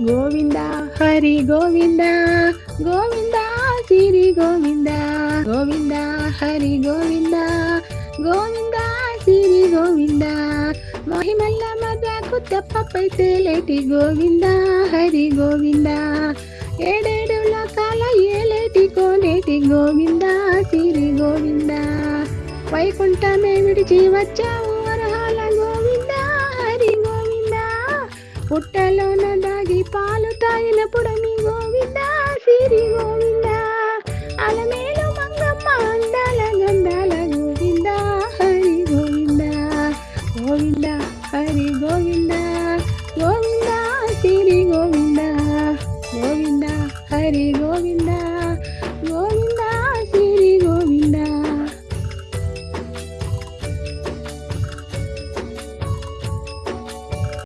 గోవింద హరి గోవింద గోవింద సిరి గోవింద గోవింద హరి గోవింద గోవింద సిరి గోవింద మహిమల్ల మజాకు తెప్పపై తేలేటి గోవింద హరి గోవింద ఏడేడు లోకాల ఏలేటి కోనేటి గోవింద సిరి గోవింద వైకుంఠమే విడిచి వచ్చావు వరహాల గోవింద హరి గోవింద పుట్టలోన దాగి పాలు తాగినప్పుడు మీ గోవింద సిరి గోవింద